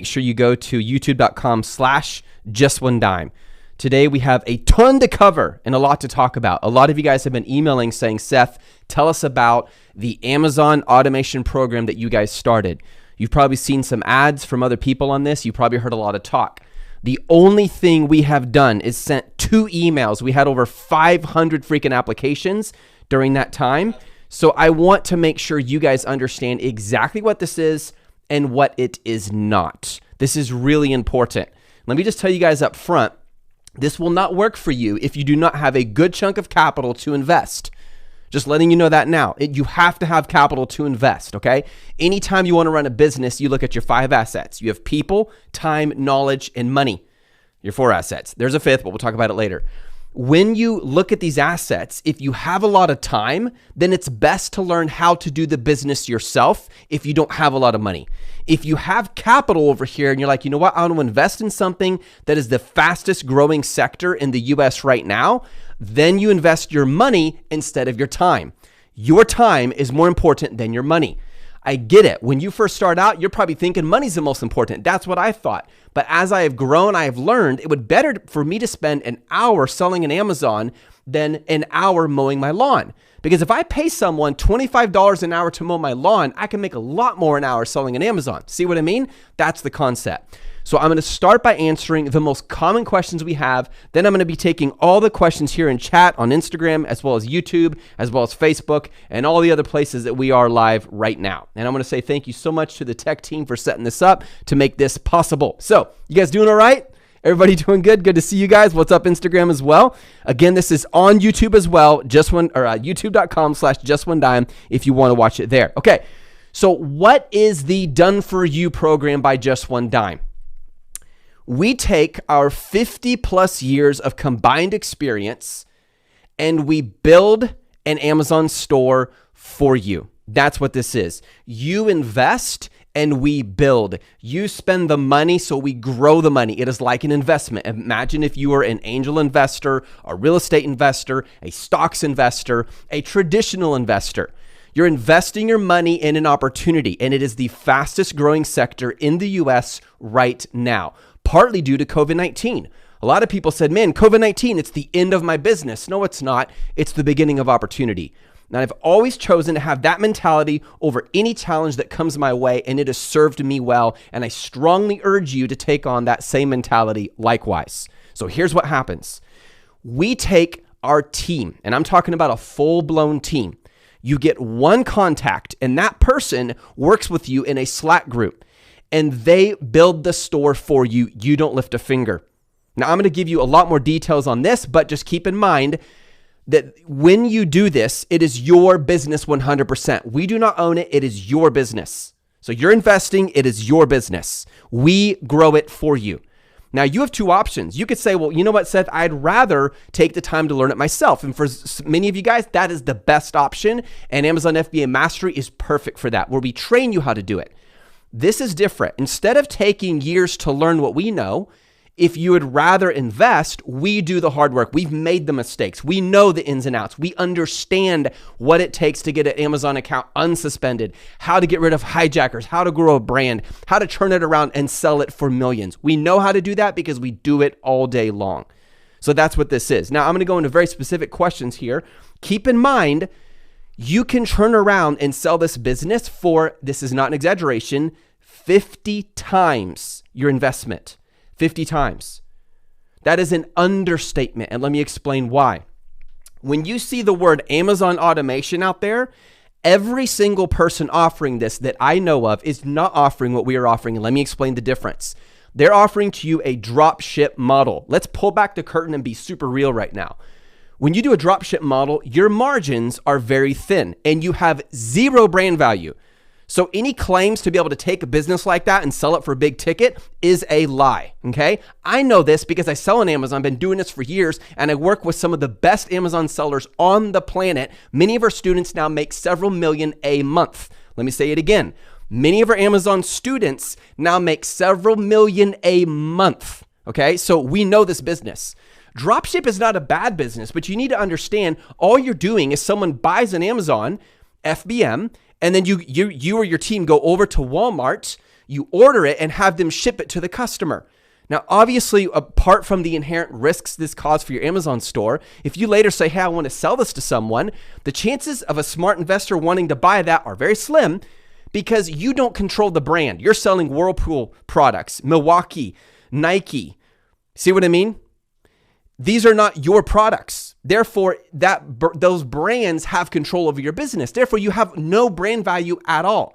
Make sure you go to youtube.com/justonedime. Today we have a ton to cover and a lot to talk about. A lot of you guys have been emailing saying, Seth, tell us about the Amazon automation program that you guys started. You've probably seen some ads from other people on this. You probably heard a lot of talk. The only thing we have done is sent 2 emails. We had over 500 freaking applications during that time. So I want to make sure you guys understand exactly what this is and what it is not. This is really important. Let me just tell you guys up front, this will not work for you if you do not have a good chunk of capital to invest. Just letting you know that now. You have to have capital to invest, okay? Anytime you want to run a business, you look at your 5 assets. You have people, time, knowledge, and money. Your 4 assets. There's a 5th, but we'll talk about it later. When you look at these assets, if you have a lot of time, then it's best to learn how to do the business yourself if you don't have a lot of money. If you have capital over here and you're like, you know what, I want to invest in something that is the fastest growing sector in the US right now, then you invest your money instead of your time. Your time is more important than your money. I get it. When you first start out, you're probably thinking money's the most important. That's what I thought. But as I have grown, I have learned it would be better for me to spend an hour selling on Amazon than an hour mowing my lawn. Because if I pay someone $25 an hour to mow my lawn, I can make a lot more an hour selling on Amazon. See what I mean? That's the concept. So I'm going to start by answering the most common questions we have. Then I'm going to be taking all the questions here in chat on Instagram, as well as YouTube, as well as Facebook, and all the other places that we are live right now. And I'm going to say thank you so much to the tech team for setting this up to make this possible. So you guys doing all right? Everybody doing good? Good to see you guys. What's up, Instagram as well? Again, this is on YouTube as well, youtube.com/justonedime if you want to watch it there. Okay, so what is the Done For You program by Just One Dime? We take our 50 plus years of combined experience and we build an Amazon store for you. That's what this is. You invest and we build. You spend the money, so we grow the money. It is like an investment. Imagine if you were an angel investor, a real estate investor, a stocks investor, a traditional investor. You're investing your money in an opportunity, and it is the fastest growing sector in the US right now, partly due to COVID-19. A lot of people said, man, COVID-19, it's the end of my business. No, it's not. It's the beginning of opportunity. Now, I've always chosen to have that mentality over any challenge that comes my way, and it has served me well, and I strongly urge you to take on that same mentality likewise. So here's what happens. We take our team, and I'm talking about a full-blown team. You get one contact, and that person works with you in a Slack group, and they build the store for you. You don't lift a finger. Now, I'm going to give you a lot more details on this, but just keep in mind that when you do this, it is your business 100%. We do not own it. It is your business. So you're investing. It is your business. We grow it for you. Now, you have 2 options. You could say, well, you know what, Seth, I'd rather take the time to learn it myself. And for many of you guys, that is the best option. And Amazon FBA Mastery is perfect for that, where we train you how to do it. This is different. Instead of taking years to learn what we know, if you would rather invest, we do the hard work. We've made the mistakes. We know the ins and outs. We understand what it takes to get an Amazon account unsuspended, how to get rid of hijackers, how to grow a brand, how to turn it around and sell it for millions. We know how to do that because we do it all day long. So that's what this is. Now, I'm going to go into very specific questions here. Keep in mind, you can turn around and sell this business for, this is not an exaggeration, 50 times your investment. 50 times. That is an understatement, and let me explain why. When you see the word Amazon automation out there, every single person offering this that I know of is not offering what we are offering, and let me explain the difference. They're offering to you a drop ship model. Let's pull back the curtain and be super real right now. When you do a drop ship model, your margins are very thin, and you have 0 brand value. So any claims to be able to take a business like that and sell it for a big ticket is a lie, okay? I know this because I sell on Amazon. I've been doing this for years, and I work with some of the best Amazon sellers on the planet. Many of our students now make several million a month. Let me say it again. Many of our Amazon students now make several million a month, okay? So we know this business. Dropship is not a bad business, but you need to understand all you're doing is someone buys an Amazon FBM, and then you or your team go over to Walmart, You order it and have them ship it to the customer. Now, obviously, apart from the inherent risks this causes for your Amazon store, if you later say, hey, I want to sell this to someone, the chances of a smart investor wanting to buy that are very slim because you don't control the brand. You're selling Whirlpool products, Milwaukee, Nike. See what I mean? These are not your products. Therefore, those brands have control over your business. Therefore, you have no brand value at all.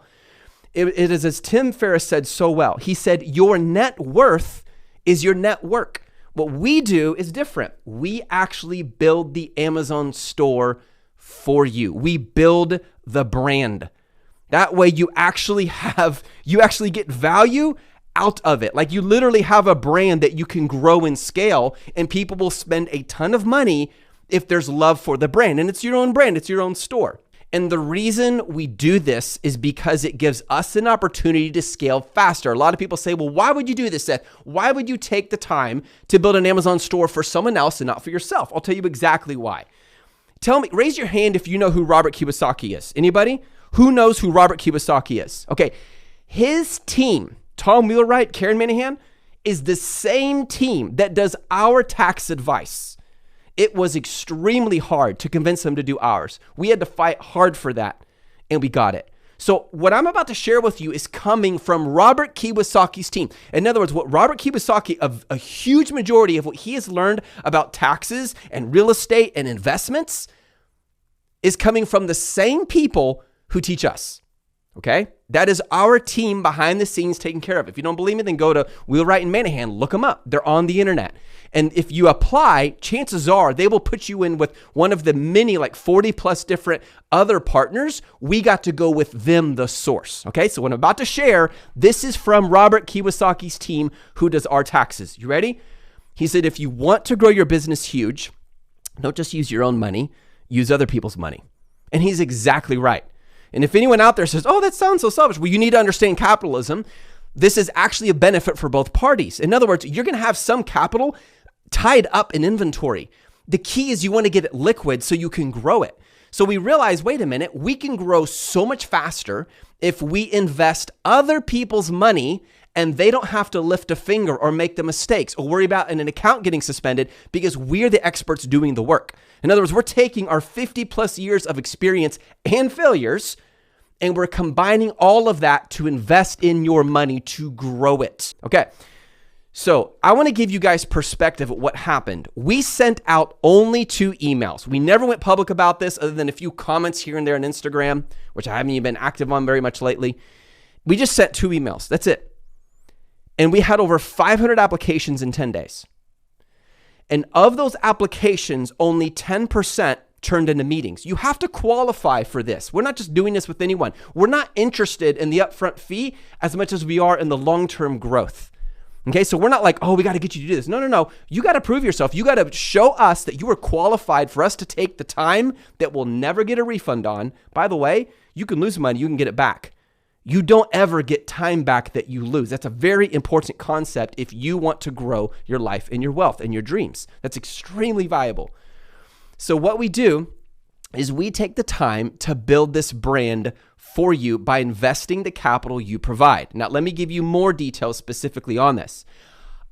It is as Tim Ferriss said so well. He said, your net worth is your network. What we do is different. We actually build the Amazon store for you. We build the brand. That way you actually get value out of it. Like you literally have a brand that you can grow and scale, and people will spend a ton of money if there's love for the brand. And it's your own brand, it's your own store. And the reason we do this is because it gives us an opportunity to scale faster. A lot of people say, well, why would you do this, Seth? Why would you take the time to build an Amazon store for someone else and not for yourself? I'll tell you exactly why. Tell me, raise your hand if you know who Robert Kiyosaki is. Anybody? Who knows who Robert Kiyosaki is? Okay, his team, Tom Wheelwright, Karen Minahan, is the same team that does our tax advice. It was extremely hard to convince them to do ours. We had to fight hard for that, and we got it. So what I'm about to share with you is coming from Robert Kiyosaki's team. In other words, what Robert Kiyosaki, a huge majority of what he has learned about taxes and real estate and investments is coming from the same people who teach us. Okay? That is our team behind the scenes taking care of it. If you don't believe me, then go to Wheelwright and Minahan, look them up. They're on the internet. And if you apply, chances are they will put you in with one of the many, like 40 plus different other partners. We got to go with them, the source. Okay, so what I'm about to share, this is from Robert Kiyosaki's team who does our taxes. You ready? He said, if you want to grow your business huge, don't just use your own money, use other people's money. And he's exactly right. And if anyone out there says, oh, that sounds so selfish, well, you need to understand capitalism. This is actually a benefit for both parties. In other words, you're going to have some capital tied up in inventory. The key is you want to get it liquid so you can grow it. So we realize, wait a minute, we can grow so much faster if we invest other people's money and they don't have to lift a finger or make the mistakes or worry about an account getting suspended because we're the experts doing the work. In other words, we're taking our 50 plus years of experience and failures and we're combining all of that to invest in your money to grow it. Okay. So I want to give you guys perspective of what happened. We sent out only 2 emails. We never went public about this other than a few comments here and there on Instagram, which I haven't even been active on very much lately. We just sent 2 emails. That's it. And we had over 500 applications in 10 days. And of those applications, only 10% turned into meetings. You have to qualify for this. We're not just doing this with anyone. We're not interested in the upfront fee as much as we are in the long-term growth. Okay, so we're not like, oh, we got to get you to do this. No. You got to prove yourself. You got to show us that you are qualified for us to take the time that we'll never get a refund on. By the way, you can lose money. You can get it back. You don't ever get time back that you lose. That's a very important concept if you want to grow your life and your wealth and your dreams. That's extremely valuable. So what we do is we take the time to build this brand for you by investing the capital you provide. Now, let me give you more details specifically on this.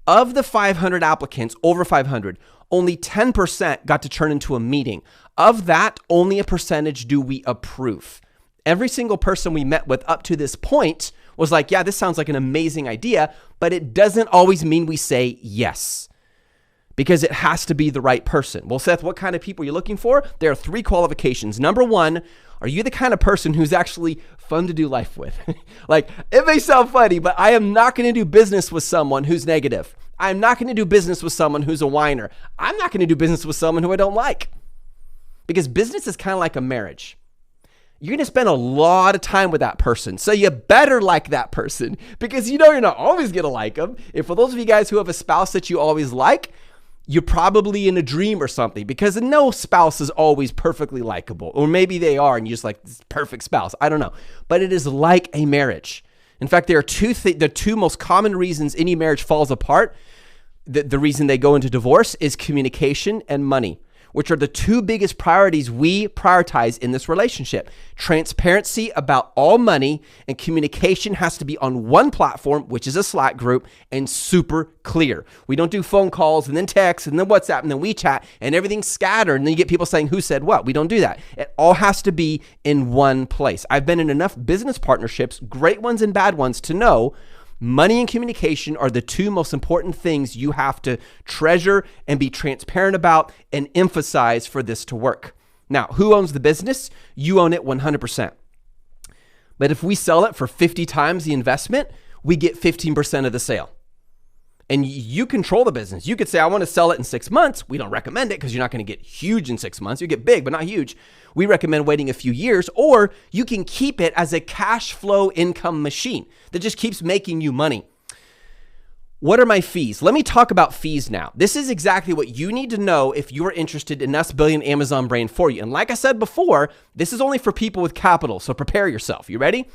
Of the 500 applicants, over 500, only 10% got to turn into a meeting. Of that, only a percentage do we approve. Every single person we met with up to this point was like, yeah, this sounds like an amazing idea, but it doesn't always mean we say yes because it has to be the right person. Well, Seth, what kind of people are you looking for? There are 3 qualifications. Number 1, are you the kind of person who's actually fun to do life with? Like, it may sound funny, but I am not going to do business with someone who's negative. I'm not going to do business with someone who's a whiner. I'm not going to do business with someone who I don't like. Because business is kind of like a marriage. You're going to spend a lot of time with that person. So you better like that person because you know you're not always going to like them. And for those of you guys who have a spouse that you always like, you're probably in a dream or something because no spouse is always perfectly likable. Or maybe they are and you're just like, this perfect spouse. I don't know. But it is like a marriage. In fact, there are the 2 most common reasons any marriage falls apart. The reason they go into divorce is communication and money. which are the two biggest priorities we prioritize in this relationship. Transparency about all money, and communication has to be on one platform, which is a Slack group, and super clear. We don't do phone calls and then texts and then WhatsApp and then WeChat and everything's scattered and then you get people saying who said what. We don't do that. It all has to be in one place. I've been in enough business partnerships, great ones and bad ones, to know money and communication are the two most important things you have to treasure and be transparent about and emphasize for this to work. Now, who owns the business? You own it 100%. But if we sell it for 50 times the investment, we get 15% of the sale. And you control the business. You could say, I want to sell it in 6 months. We don't recommend it because you're not going to get huge in 6 months. You get big, but not huge. We recommend waiting a few years, or you can keep it as a cash flow income machine that just keeps making you money. What are my fees? Let me talk about fees now. This is exactly what you need to know if you're interested in us building an Amazon brand for you. And like I said before, this is only for people with capital, so prepare yourself. You ready?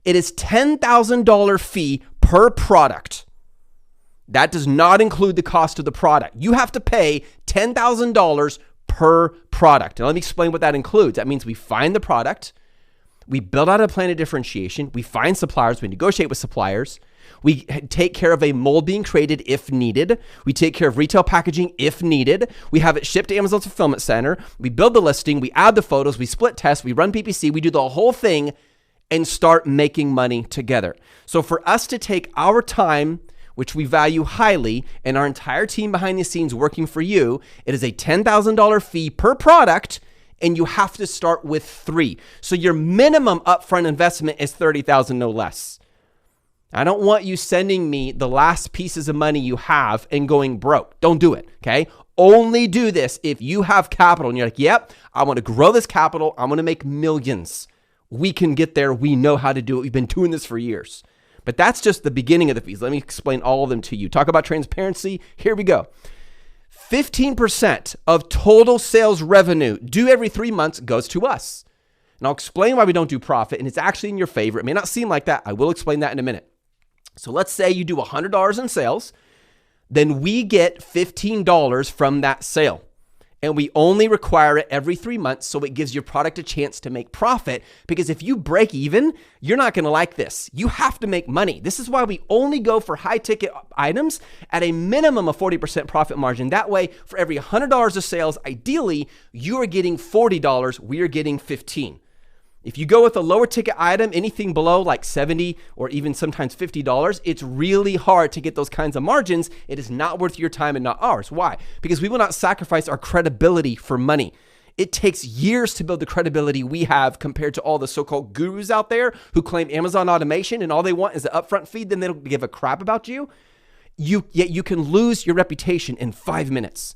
It is $10,000 fee per product. That does not include the cost of the product. You have to pay $10,000 per product. And let me explain what that includes. That means we find the product, we build out a plan of differentiation, we find suppliers, we negotiate with suppliers, we take care of a mold being created if needed, we take care of retail packaging if needed, we have it shipped to Amazon's fulfillment center, we build the listing, we add the photos, we split tests, we run PPC, we do the whole thing and start making money together. So for us to take our time, which we value highly, and our entire team behind the scenes working for you, it is a $10,000 fee per product, and you have to start with 3. So your minimum upfront investment is $30,000, no less. I don't want you sending me the last pieces of money you have and going broke. Don't do it, okay? Only do this if you have capital and you're like, yep, I want to grow this capital. I want to make millions. We can get there. We know how to do it. We've been doing this for years. But that's just the beginning of the fees. Let me explain all of them to you. Talk about transparency. Here we go. 15% of total sales revenue due every 3 months goes to us. And I'll explain why we don't do profit, and it's actually in your favor. It may not seem like that. I will explain that in a minute. So let's say you do $100 in sales, then we get $15 from that sale. And we only require it every 3 months, so it gives your product a chance to make profit. Because if you break even, you're not going to like this. You have to make money. This is why we only go for high ticket items at a minimum of 40% profit margin. That way, for every $100 of sales, ideally, you are getting $40. We are getting $15. If you go with a lower ticket item, anything below like $70 or even sometimes $50, it's really hard to get those kinds of margins. It is not worth your time and not ours. Why? Because we will not sacrifice our credibility for money. It takes years to build the credibility we have compared to all the so-called gurus out there who claim Amazon automation and all they want is an upfront fee, then they don't give a crap about you. Yet you can lose your reputation in 5 minutes.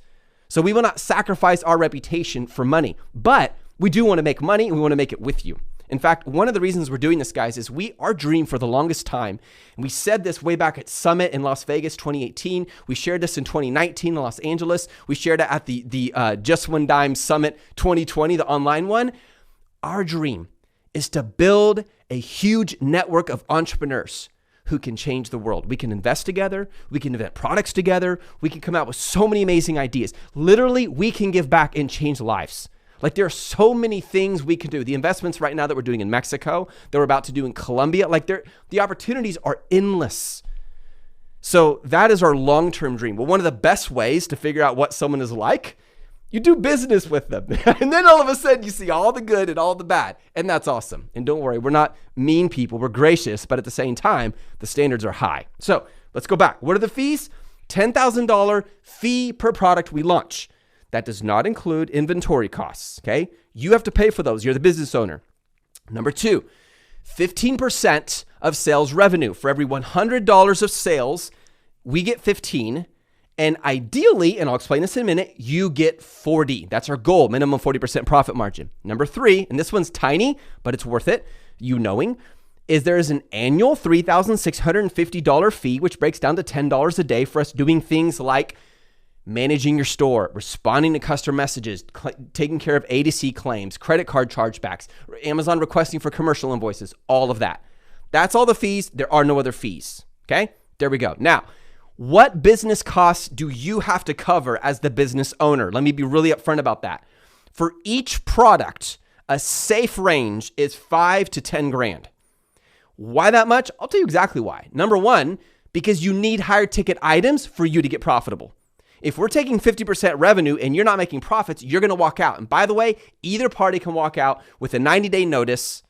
So we will not sacrifice our reputation for money, but we do want to make money and we want to make it with you. In fact, one of the reasons we're doing this, guys, is our dream for the longest time, and we said this way back at Summit in Las Vegas 2018. We shared this in 2019 in Los Angeles. We shared it at the Just One Dime Summit 2020, the online one. Our dream is to build a huge network of entrepreneurs who can change the world. We can invest together. We can invent products together. We can come out with so many amazing ideas. Literally, we can give back and change lives. Like there are so many things we can do. The investments right now that we're doing in Mexico, that we're about to do in Colombia, like the opportunities are endless. So that is our long-term dream. Well, one of the best ways to figure out what someone is like, you do business with them. And then all of a sudden you see all the good and all the bad. And that's awesome. And don't worry, we're not mean people. We're gracious, but at the same time, the standards are high. So let's go back. What are the fees? $10,000 fee per product we launch. That does not include inventory costs, okay? You have to pay for those. You're the business owner. Number 2, 15% of sales revenue. For every $100 of sales, we get 15. And ideally, and I'll explain this in a minute, you get 40. That's our goal, minimum 40% profit margin. Number 3, and this one's tiny, but it's worth it, you knowing, is there is an annual $3,650 fee, which breaks down to $10 a day for us doing things like managing your store, responding to customer messages, taking care of A to C claims, credit card chargebacks, Amazon requesting for commercial invoices, all of that. That's all the fees. There are no other fees. Okay, there we go. Now, What business costs do you have to cover as the business owner? Let me be really upfront about that. For each product, a safe range is 5 to 10 grand. Why that much? I'll tell you exactly why. Number one, because you need higher ticket items for you to get profitable. If we're taking 50% revenue and you're not making profits, you're going to walk out. And by the way, either party can walk out with a 90-day notice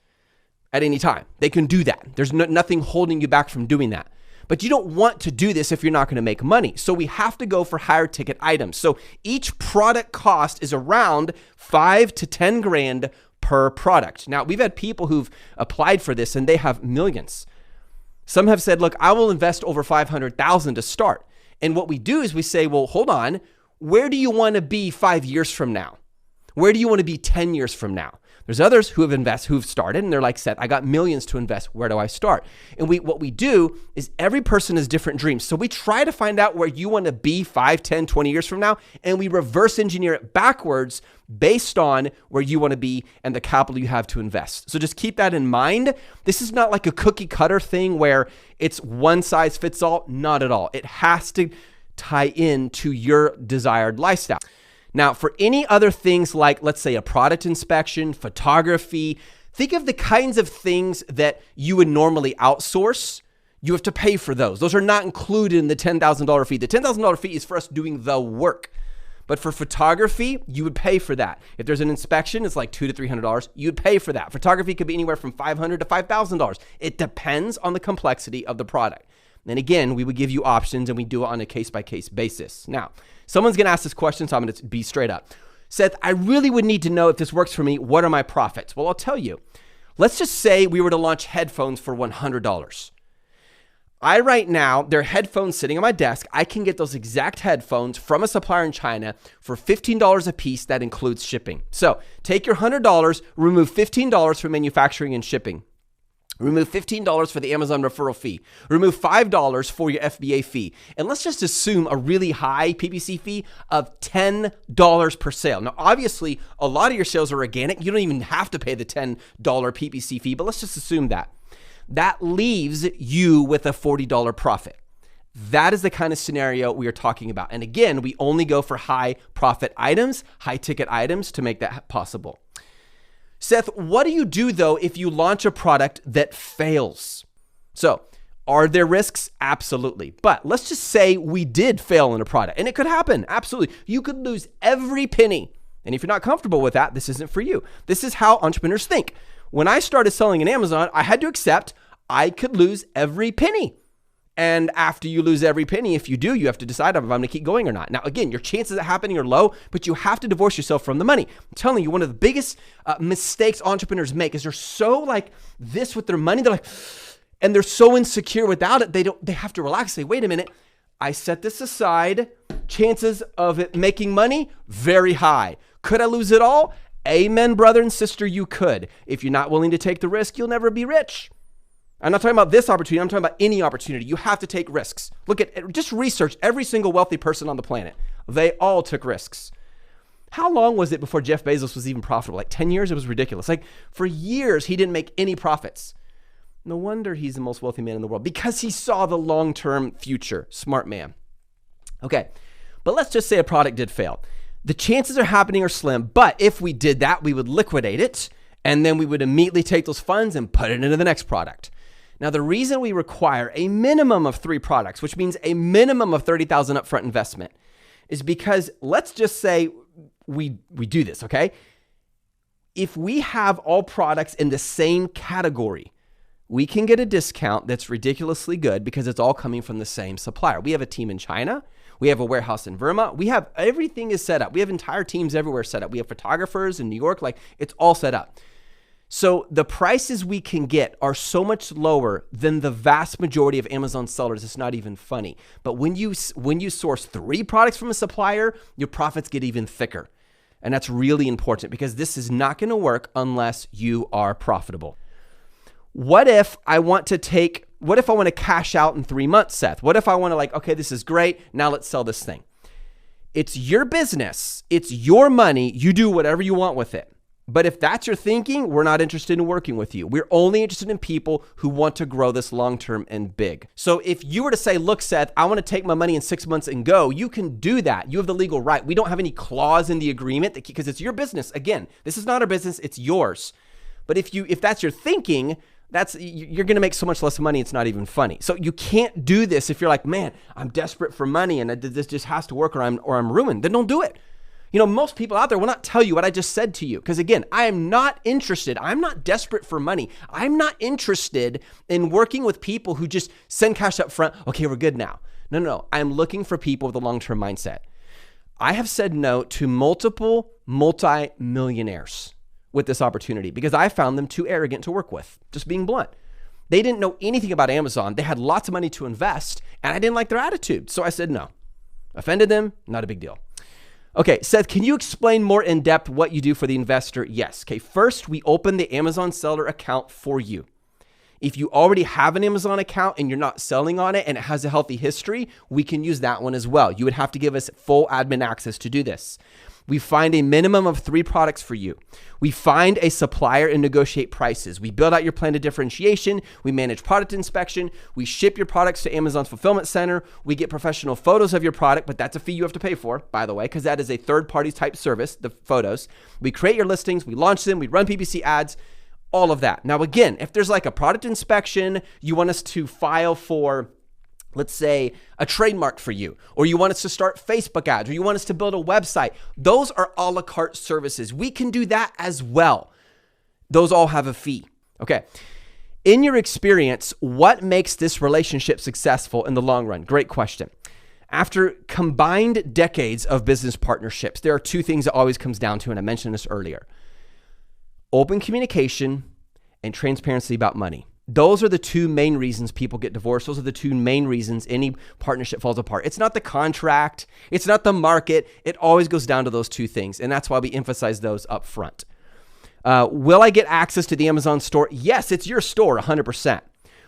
at any time. They can do that. There's nothing holding you back from doing that. But you don't want to do this if you're not going to make money. So we have to go for higher ticket items. So each product cost is around 5 to 10 grand per product. Now, we've had people who've applied for this and they have millions. Some have said, look, I will invest over 500,000 to start. And what we do is we say, well, hold on, where do you want to be 5 years from now? Where do you want to be 10 years from now? There's others who've started and they're like, Seth, I got millions to invest. Where do I start? And what we do is every person has different dreams. So we try to find out where you want to be 5, 10, 20 years from now, and we reverse engineer it backwards based on where you want to be and the capital you have to invest. So just keep that in mind. This is not like a cookie cutter thing where it's one size fits all. Not at all. It has to tie into your desired lifestyle. Now, for any other things like, let's say, a product inspection, photography, think of the kinds of things that you would normally outsource. You have to pay for those. Those are not included in the $10,000 fee. The $10,000 fee is for us doing the work. But for photography, you would pay for that. If there's an inspection, it's like $200 to $300. You'd pay for that. Photography could be anywhere from $500 to $5,000. It depends on the complexity of the product. And again, we would give you options and we do it on a case-by-case basis. Now, someone's going to ask this question, so I'm going to be straight up. Seth, I really would need to know if this works for me. What are my profits? Well, I'll tell you. Let's just say we were to launch headphones for $100. Right now, there are headphones sitting on my desk. I can get those exact headphones from a supplier in China for $15 a piece. That includes shipping. So take your $100, remove $15 for manufacturing and shipping. Remove $15 for the Amazon referral fee. Remove $5 for your FBA fee. And let's just assume a really high PPC fee of $10 per sale. Now, obviously, a lot of your sales are organic. You don't even have to pay the $10 PPC fee, but let's just assume that. That leaves you with a $40 profit. That is the kind of scenario we are talking about. And again, we only go for high profit items, high ticket items to make that possible. Seth, what do you do though if you launch a product that fails? So, are there risks? Absolutely. But let's just say we did fail in a product, and it could happen. Absolutely. You could lose every penny. And if you're not comfortable with that, this isn't for you. This is how entrepreneurs think. When I started selling in Amazon, I had to accept I could lose every penny. And after you lose every penny, if you do, you have to decide if I'm going to keep going or not. Now, again, your chances of happening are low, but you have to divorce yourself from the money. I'm telling you, one of the biggest mistakes entrepreneurs make is they're so like this with their money. They're like, and they're so insecure without it. They have to relax. Say, wait a minute. I set this aside. Chances of it making money, very high. Could I lose it all? Amen, brother and sister, you could. If you're not willing to take the risk, you'll never be rich. I'm not talking about this opportunity. I'm talking about any opportunity. You have to take risks. Look at, just research every single wealthy person on the planet. They all took risks. How long was it before Jeff Bezos was even profitable? Like 10 years? It was ridiculous. Like for years, he didn't make any profits. No wonder he's the most wealthy man in the world, because he saw the long-term future. Smart man. Okay, but let's just say a product did fail. The chances are happening are slim, but if we did that, we would liquidate it, and then we would immediately take those funds and put it into the next product. Now, the reason we require a minimum of 3 products, which means a minimum of $30,000 upfront investment, is because let's just say we do this, okay? If we have all products in the same category, we can get a discount that's ridiculously good because it's all coming from the same supplier. We have a team in China. We have a warehouse in Burma. We have everything is set up. We have entire teams everywhere set up. We have photographers in New York. Like it's all set up. So the prices we can get are so much lower than the vast majority of Amazon sellers. It's not even funny. But when you source 3 products from a supplier, your profits get even thicker. And that's really important because this is not going to work unless you are profitable. What if I want to cash out in 3 months, Seth? What if I want to okay, this is great. Now let's sell this thing. It's your business. It's your money. You do whatever you want with it. But if that's your thinking, we're not interested in working with you. We're only interested in people who want to grow this long-term and big. So if you were to say, look, Seth, I want to take my money in 6 months and go, you can do that. You have the legal right. We don't have any clause in the agreement because it's your business. Again, this is not our business. It's yours. But if that's your thinking, you're going to make so much less money. It's not even funny. So you can't do this if you're like, man, I'm desperate for money and this just has to work or I'm ruined. Then don't do it. Most people out there will not tell you what I just said to you. Because again, I am not interested. I'm not desperate for money. I'm not interested in working with people who just send cash up front. Okay, we're good now. No. I'm looking for people with a long-term mindset. I have said no to multiple multi-millionaires with this opportunity because I found them too arrogant to work with, just being blunt. They didn't know anything about Amazon. They had lots of money to invest, and I didn't like their attitude. So I said no. Offended them, not a big deal. Okay, Seth, can you explain more in depth what you do for the investor? Yes. Okay, first, we open the Amazon seller account for you. If you already have an Amazon account and you're not selling on it and it has a healthy history, we can use that one as well. You would have to give us full admin access to do this. We find a minimum of 3 products for you. We find a supplier and negotiate prices. We build out your plan of differentiation. We manage product inspection. We ship your products to Amazon's fulfillment center. We get professional photos of your product, but that's a fee you have to pay for, by the way, because that is a third-party type service, the photos. We create your listings. We launch them. We run PPC ads, all of that. Now, again, if there's like a product inspection, you want us to file for, let's say, a trademark for you, or you want us to start Facebook ads, or you want us to build a website. Those are a la carte services. We can do that as well. Those all have a fee. Okay. In your experience, what makes this relationship successful in the long run? Great question. After combined decades of business partnerships, there are 2 things that always comes down to, and I mentioned this earlier: open communication and transparency about money. Those are the 2 main reasons people get divorced. Those are the 2 main reasons any partnership falls apart. It's not the contract. It's not the market. It always goes down to those 2 things. And that's why we emphasize those up front. Will I get access to the Amazon store? Yes, it's your store, 100%.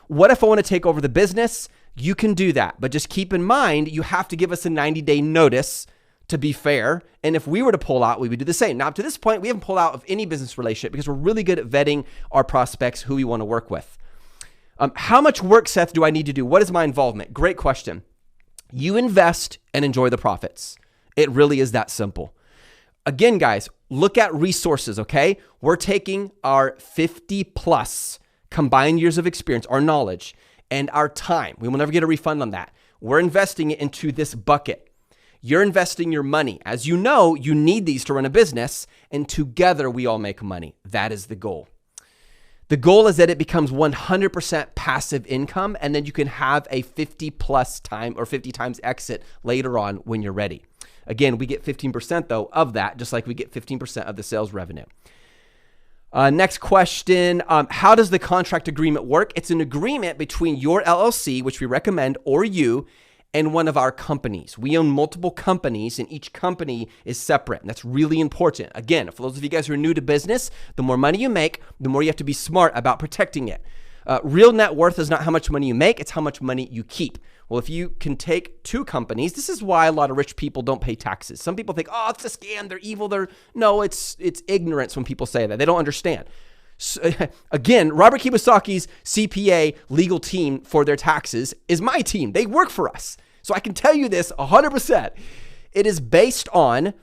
What if I want to take over the business? You can do that. But just keep in mind, you have to give us a 90-day notice to be fair. And if we were to pull out, we would do the same. Now, up to this point, we haven't pulled out of any business relationship because we're really good at vetting our prospects, who we want to work with. How much work, Seth, do I need to do? What is my involvement? Great question. You invest and enjoy the profits. It really is that simple. Again, guys, look at resources, okay? We're taking our 50 plus combined years of experience, our knowledge, and our time. We will never get a refund on that. We're investing it into this bucket. You're investing your money. As you know, you need these to run a business, and together we all make money. That is the goal. The goal is that it becomes 100% passive income, and then you can have a 50 plus time or 50 times exit later on when you're ready. Again, we get 15% though of that, just like we get 15% of the sales revenue. Next question, how does the contract agreement work? It's an agreement between your LLC, which we recommend, or you, and one of our companies. We own multiple companies, and each company is separate. And that's really important. Again, for those of you guys who are new to business, the more money you make, the more you have to be smart about protecting it. Real net worth is not how much money you make, it's how much money you keep. Well, if you can take 2 companies, this is why a lot of rich people don't pay taxes. Some people think, oh, it's a scam, they're evil. No, it's ignorance when people say that. They don't understand. So, again, Robert Kiyosaki's CPA legal team for their taxes is my team. They work for us. So I can tell you this 100%. It is based on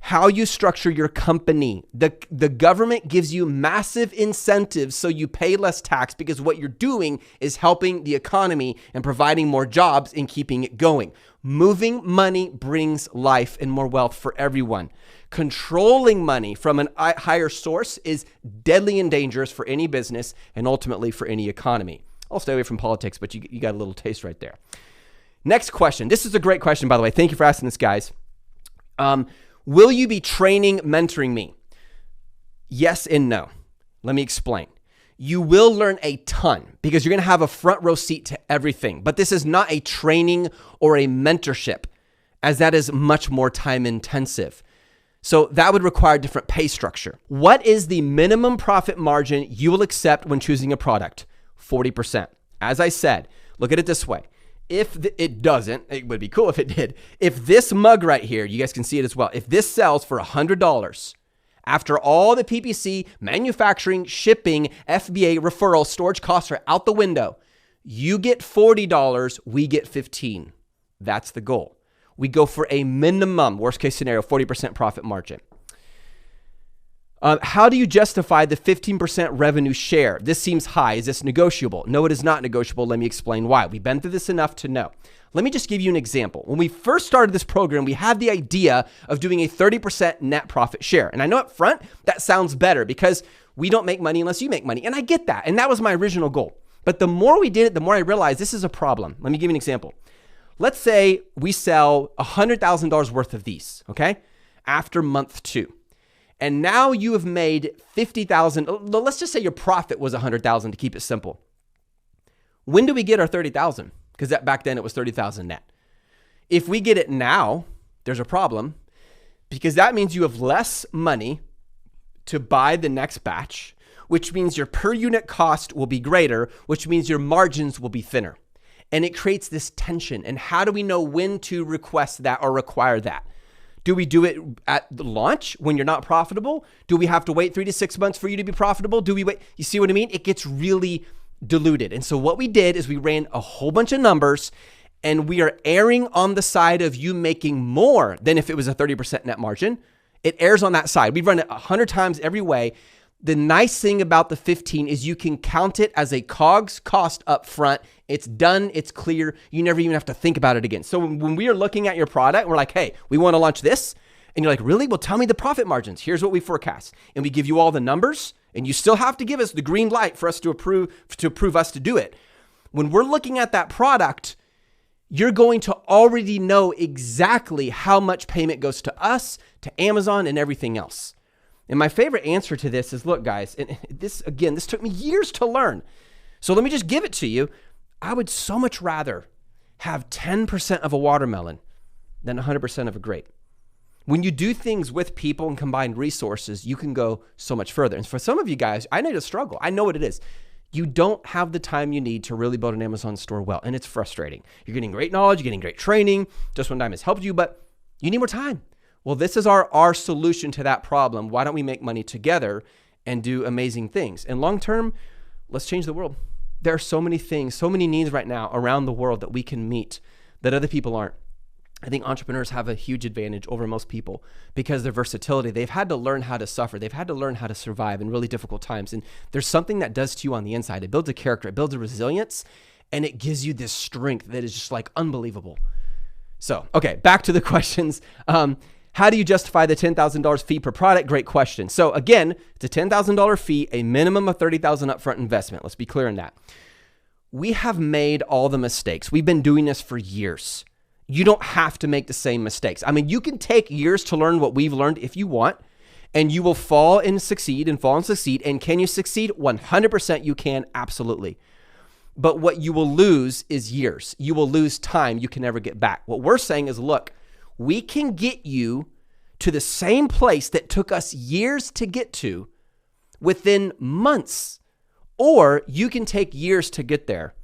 how you structure your company. The government gives you massive incentives so you pay less tax because what you're doing is helping the economy and providing more jobs and keeping it going. Moving money brings life and more wealth for everyone. Controlling money from a higher source is deadly and dangerous for any business and ultimately for any economy. I'll stay away from politics, but you got a little taste right there. Next question. This is a great question, by the way. Thank you for asking this, guys. Will you be training, mentoring me? Yes and no. Let me explain. You will learn a ton because you're going to have a front row seat to everything. But this is not a training or a mentorship, as that is much more time intensive. So that would require a different pay structure. What is the minimum profit margin you will accept when choosing a product? 40%. As I said, look at it this way. If it doesn't, it would be cool if it did. If this mug right here, you guys can see it as well. If this sells for $100, After all the PPC, manufacturing, shipping, FBA, referral, storage costs are out the window, you get $40, we get $15. That's the goal. We go for a minimum, worst case scenario, 40% profit margin. How do you justify the 15% revenue share? This seems high. Is this negotiable? No, it is not negotiable. Let me explain why. We've been through this enough to know. Let me just give you an example. When we first started this program, we had the idea of doing a 30% net profit share. And I know up front, that sounds better because we don't make money unless you make money. And I get that. And that was my original goal. But the more we did it, the more I realized this is a problem. Let me give you an example. Let's say we sell $100,000 worth of these, okay? After month 2. And now you have made $50,000. Let's just say your profit was $100,000 to keep it simple. When do we get our $30,000? Because back then it was $30,000 net. If we get it now, there's a problem because that means you have less money to buy the next batch, which means your per unit cost will be greater, which means your margins will be thinner. And it creates this tension. And how do we know when to request that or require that? Do we do it at the launch when you're not profitable? Do we have to wait 3 to 6 months for you to be profitable? Do we wait? You see what I mean? It gets really diluted. And so what we did is we ran a whole bunch of numbers and we are erring on the side of you making more than if it was a 30% net margin. It errs on that side. We've run it 100 times every way. The nice thing about the 15 is you can count it as a COGS cost up front. It's done. It's clear. You never even have to think about it again. So when we are looking at your product, we're like, hey, we want to launch this. And you're like, really? Well, tell me the profit margins. Here's what we forecast. And we give you all the numbers. And you still have to give us the green light for us to approve us to do it. When we're looking at that product, you're going to already know exactly how much payment goes to us, to Amazon, and everything else. And my favorite answer to this is, look, guys, and this took me years to learn. So let me just give it to you. I would so much rather have 10% of a watermelon than 100% of a grape. When you do things with people and combined resources, you can go so much further. And for some of you guys, I know to struggle. I know what it is. You don't have the time you need to really build an Amazon store well, and it's frustrating. You're getting great knowledge, you're getting great training. Just One Dime has helped you, but you need more time. Well, this is our solution to that problem. Why don't we make money together and do amazing things? And long term, let's change the world. There are so many things, so many needs right now around the world that we can meet that other people aren't. I think entrepreneurs have a huge advantage over most people because their versatility. They've had to learn how to suffer. They've had to learn how to survive in really difficult times. And there's something that does to you on the inside. It builds a character, it builds a resilience, and it gives you this strength that is just like unbelievable. So, okay, back to the questions. How do you justify the $10,000 fee per product? Great question. So again, it's a $10,000 fee, a minimum of $30,000 upfront investment. Let's be clear on that. We have made all the mistakes. We've been doing this for years. You don't have to make the same mistakes. I mean, you can take years to learn what we've learned if you want, and you will fall and succeed and fall and succeed. And can you succeed? 100% you can, absolutely. But what you will lose is years. You will lose time you can never get back. What we're saying is, look, we can get you to the same place that took us years to get to within months. Or you can take years to get there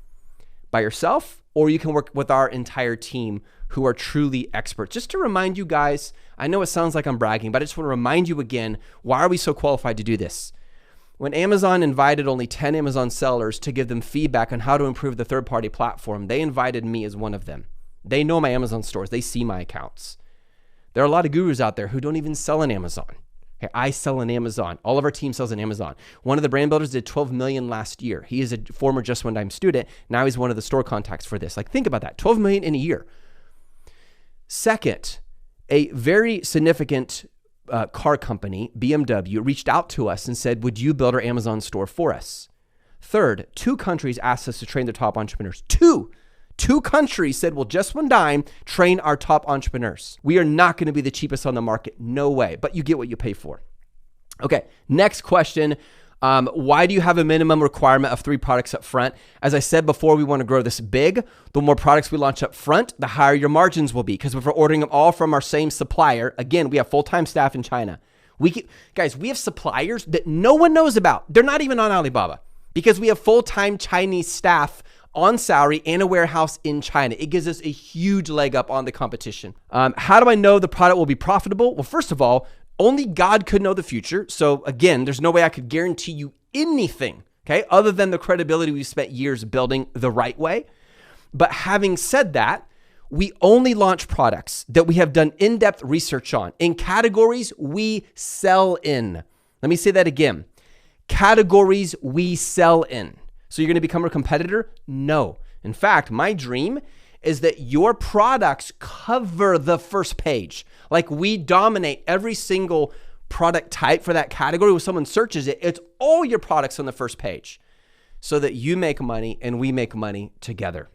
by yourself, or you can work with our entire team who are truly experts. Just to remind you guys, I know it sounds like I'm bragging, but I just want to remind you again, why are we so qualified to do this? When Amazon invited only 10 Amazon sellers to give them feedback on how to improve the third-party platform, they invited me as one of them. They know my Amazon stores. They see my accounts. There are a lot of gurus out there who don't even sell on Amazon. Okay, I sell on Amazon. All of our team sells on Amazon. One of the brand builders did 12 million last year. He is a former Just One Dime student. Now he's one of the store contacts for this. Like, think about that, 12 million in a year. Second, a very significant car company, BMW, reached out to us and said, would you build our Amazon store for us? Third, 2 countries asked us to train their top entrepreneurs. Two countries said, well, Just One Dime, train our top entrepreneurs. We are not going to be the cheapest on the market. No way. But you get what you pay for. Okay, next question. Why do you have a minimum requirement of 3 products up front? As I said before, we want to grow this big. The more products we launch up front, the higher your margins will be. Because if we're ordering them all from our same supplier, again, we have full-time staff in China. Guys, we have suppliers that no one knows about. They're not even on Alibaba because we have full-time Chinese staff on salary and a warehouse in China. It gives us a huge leg up on the competition. How do I know the product will be profitable? Well, first of all, Only God could know the future. So again, there's no way I could guarantee you anything, okay, other than the credibility we've spent years building the right way. But having said that, we only launch products that we have done in-depth research on in categories we sell in. Let me say that again. Categories we sell in. So you're going to become a competitor? No. In fact, my dream is that your products cover the first page. Like we dominate every single product type for that category. When someone searches it, it's all your products on the first page so that you make money and we make money together.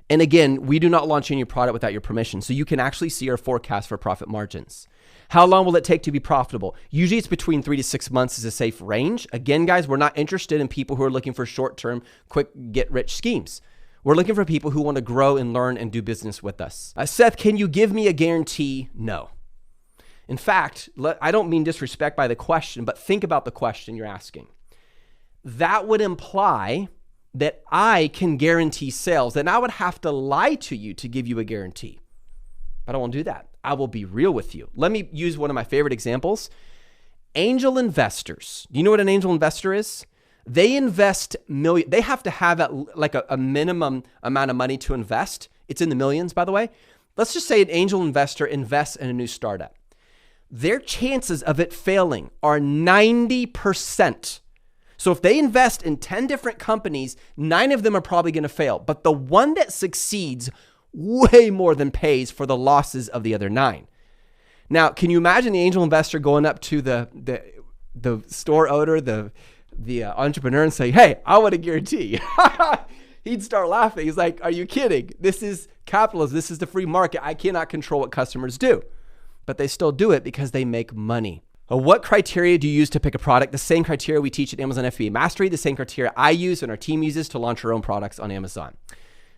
And again, we do not launch any product without your permission. So you can actually see our forecast for profit margins. How long will it take to be profitable? Usually it's between 3 to 6 months is a safe range. Again, guys, we're not interested in people who are looking for short-term, quick get-rich schemes. We're looking for people who want to grow and learn and do business with us. Seth, can you give me a guarantee? No. In fact, I don't mean disrespect by the question, but think about the question you're asking. That would imply that I can guarantee sales, then I would have to lie to you to give you a guarantee. I don't want to do that. I will be real with you. Let me use one of my favorite examples. Angel investors. Do you know what an angel investor is? They invest millions. They have to have a minimum amount of money to invest. It's in the millions, by the way. Let's just say an angel investor invests in a new startup. Their chances of it failing are 90%. So if they invest in 10 different companies, 9 of them are probably going to fail. But the one that succeeds way more than pays for the losses of the other 9. Now, can you imagine the angel investor going up to the store owner, the entrepreneur and say, hey, I want a guarantee. He'd start laughing. He's like, are you kidding? This is capitalism. This is the free market. I cannot control what customers do. But they still do it because they make money. What criteria do you use to pick a product? The same criteria we teach at Amazon FBA Mastery, the same criteria I use and our team uses to launch our own products on Amazon.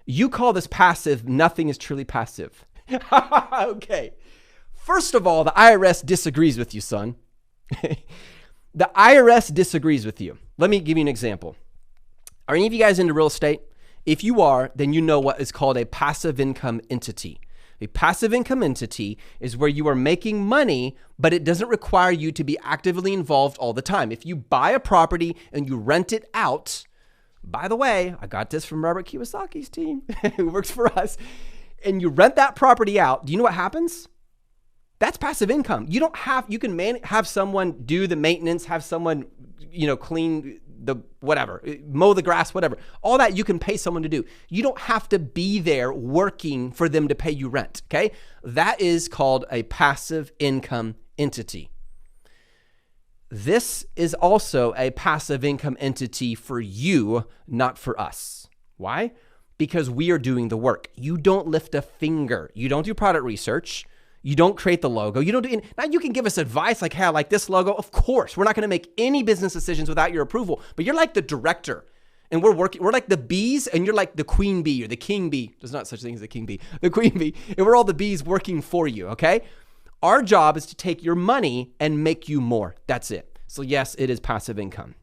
You call this passive. Nothing is truly passive. Okay. First of all, the IRS disagrees with you, son. The IRS disagrees with you. Let me give you an example. Are any of you guys into real estate? If you are, then you know what is called a passive income entity. A passive income entity is where you are making money, but it doesn't require you to be actively involved all the time. If you buy a property and you rent it out, by the way, I got this from Robert Kiyosaki's team who works for us, and you rent that property out, do you know what happens? That's passive income. You don't have, you can have someone do the maintenance, have someone, clean the whatever, mow the grass, whatever. All that you can pay someone to do. You don't have to be there working for them to pay you rent, okay? That is called a passive income entity. This is also a passive income entity for you, not for us. Why? Because we are doing the work. You don't lift a finger. You don't do product research. You don't create the logo. You don't do now you can give us advice like, hey, I like this logo. Of course, we're not going to make any business decisions without your approval, but you're like the director and we're like the bees and you're like the queen bee or the king bee. There's not such thing as a king bee, the queen bee. And we're all the bees working for you, okay? Our job is to take your money and make you more. That's it. So yes, it is passive income.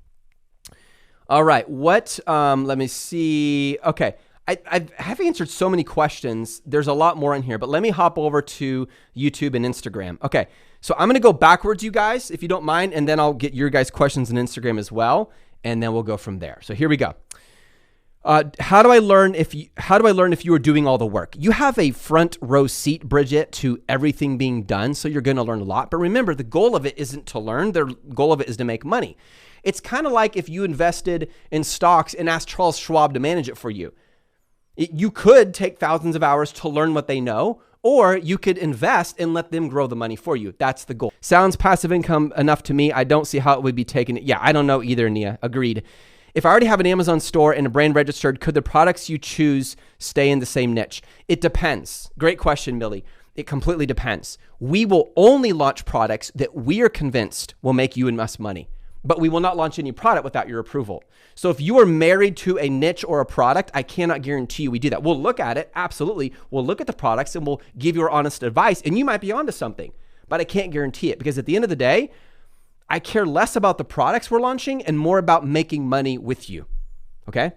All right, let me see. Okay. I have answered so many questions. There's a lot more in here, but let me hop over to YouTube and Instagram. Okay, so I'm going to go backwards, you guys, if you don't mind, and then I'll get your guys' questions on Instagram as well, and then we'll go from there. So here we go. How do I learn if you are doing all the work? You have a front row seat, Bridget, to everything being done, so you're going to learn a lot. But remember, the goal of it isn't to learn. The goal of it is to make money. It's kind of like if you invested in stocks and asked Charles Schwab to manage it for you. You could take thousands of hours to learn what they know, or you could invest and let them grow the money for you. That's the goal. Sounds passive income enough to me. I don't see how it would be taken. Yeah, I don't know either, Nia. Agreed. If I already have an Amazon store and a brand registered, could the products you choose stay in the same niche? It depends. Great question, Millie. It completely depends. We will only launch products that we are convinced will make you and us money, but we will not launch any product without your approval. So if you are married to a niche or a product, I cannot guarantee you we do that. We'll look at it, absolutely. We'll look at the products and we'll give you our honest advice, and you might be onto something, but I can't guarantee it because at the end of the day, I care less about the products we're launching and more about making money with you, okay?